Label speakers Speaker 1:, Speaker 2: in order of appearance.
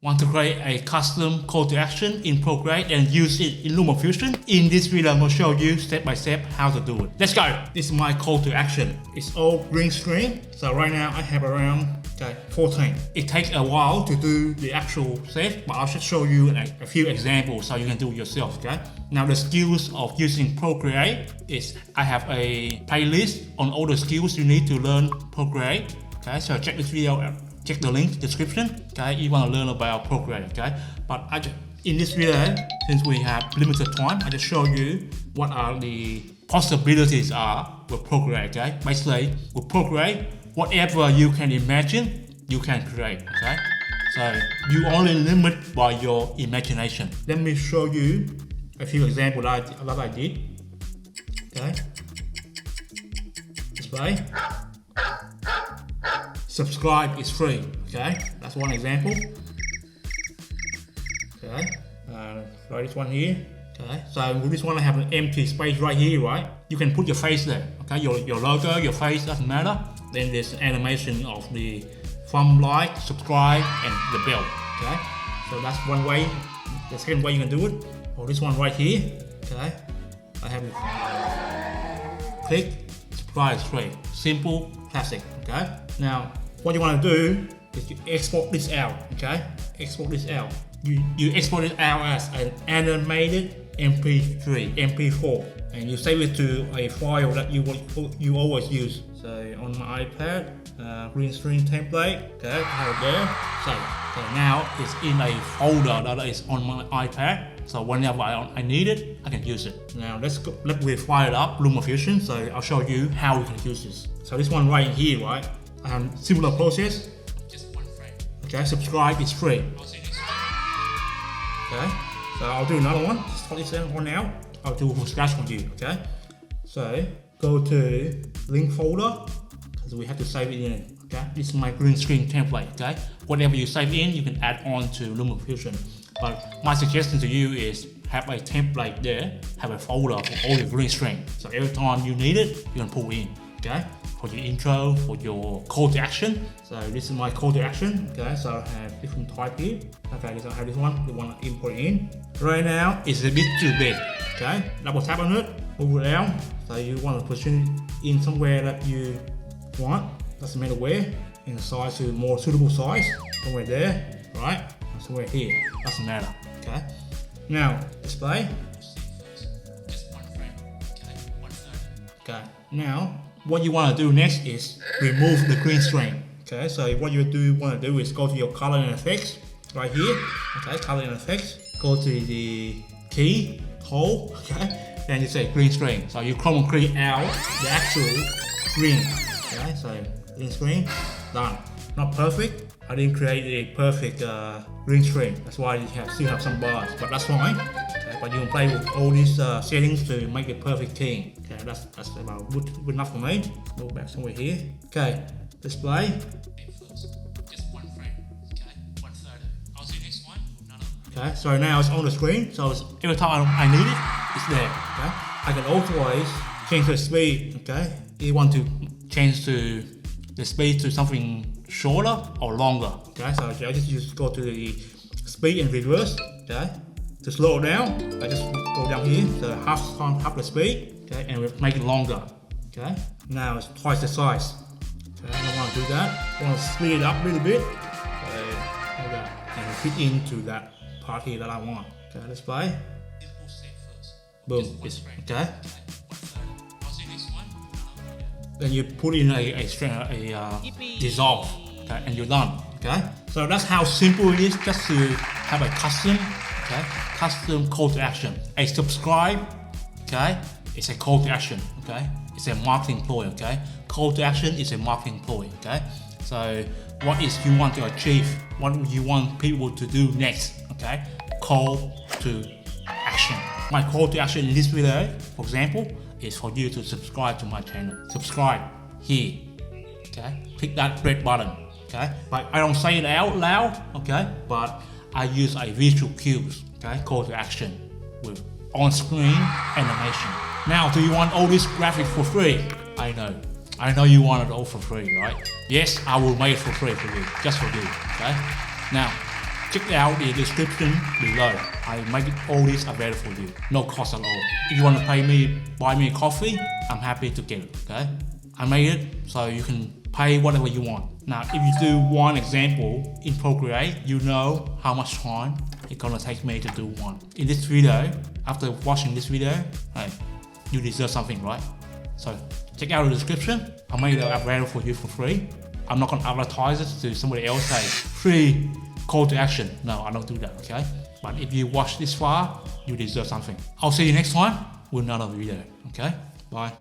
Speaker 1: Want to create a custom call to action in Procreate and use it in Lumafusion? In this video, I'm going to show you step by step how to do it. Let's go. This is my call to action. It's all green screen. So right now I have around 14. It takes a while to do the actual set, but I'll just show you a few examples so you can do it yourself. Okay. Now the skills of using Procreate is I have a playlist on all the skills you need to learn Procreate. Okay. So check this video out. Check the link description, okay, you want to learn about Procreate, okay? But in this video, since we have limited time, I just show you what are the possibilities are with Procreate, okay? Basically, with Procreate, whatever you can imagine, you can create, okay? So you only limit by your imagination. Let me show you a few examples that I did, okay? Display. Subscribe is free, okay? That's one example. Okay, so this one here. Okay, so with this one I have an empty space right here, right? You can put your face there, okay? Your logo, your face, doesn't matter. Then there's animation of the thumb, like, subscribe, and the bell, okay? So that's one way. The second way you can do it. Or this one right here, okay? I have it. Click, subscribe is free. Simple, classic, okay? Now, what you want to do is you export this out, okay? Export this out. You export it out as an animated MP3, MP4, and you save it to a file that you always use. So on my iPad, green screen template, okay, I have it there. So now it's in a folder that is on my iPad. So whenever I need it, I can use it. Now let me fire it up, Lumafusion. So I'll show you how we can use this. So this one right here, right? Similar process. Just one frame. Okay, subscribe is free. Okay, so I'll do another one. Just hold this one now. I'll do it from scratch for you. Okay, so go to link folder because we have to save it in. Okay, this is my green screen template. Okay, whatever you save in, you can add on to Lumafusion. But my suggestion to you is have a template there, have a folder for all your green screen. So every time you need it, you can pull in. Okay, for your intro, for your call to action. So this is my call to action. Okay, so I have different type here. Okay, so I have this one, the one I import in. Right now, it's a bit too big. Okay, double tap on it, move it down. So you want to position it in somewhere that you want. Doesn't matter where. In a size to more suitable size. Somewhere there, right? Somewhere here. Doesn't matter. Okay. Now display. Just one frame. Okay, 1/3. Okay. Now what you want to do next is remove the green screen. Okay, so what you want to do is go to your color and effects right here. Okay, color and effects. Go to the key hole. Okay, then you say green screen. So you Chroma Key out the actual green. Okay, so green screen done. Not perfect. I didn't create a perfect green screen. That's why you still have some bars, but that's fine. Okay, but you can play with all these settings to make it perfect key. Okay, that's about good enough for me. Go back somewhere here. Okay, display. Just one frame. Okay, 1/3. I'll see next one. Okay, so now it's on the screen. So every time I need it, it's there. Okay, I can always change the speed. Okay, you want to change the speed to something shorter or longer. Okay, so I just go to the speed and reverse. Okay, to slow it down, I just go down here, so half the speed. Okay, and we make it longer. Okay, now it's twice the size. Okay, I don't want to do that. I want to speed it up a little bit. Okay, like that, and fit into that part here that I want. Okay, display. Boom. It's, okay. Then you put in a dissolve, okay, and you're done. Okay, so that's how simple it is just to have a custom call to action. A subscribe, okay, it's a call to action. Okay, it's a marketing ploy. Okay, call to action is a marketing ploy. Okay, so what is you want to achieve? What you want people to do next? Okay, call to action. My call to action in this video, for example, is for you to subscribe to my channel. Subscribe here. Okay, click that red button. Okay, but I don't say it out loud. Okay, but I use a visual cues. Okay, call to action with on-screen animation. Now, do you want all this graphic for free? I know you want it all for free, right? Yes, I will make it for free for you, just for you. Okay. Now, check out the description below. I make all this available for you, no cost at all. If you want to buy me a coffee, I'm happy to get it, okay? I made it so you can pay whatever you want. Now, if you do one example in Procreate, you know how much time it's gonna take me to do one. In this video, after watching this video, hey, you deserve something, right? So check out the description. I made it available for you for free. I'm not gonna advertise it to somebody else, say free call to action. No, I don't do that, okay? But if you watch this far, you deserve something. I'll see you next time with another video, okay? Bye.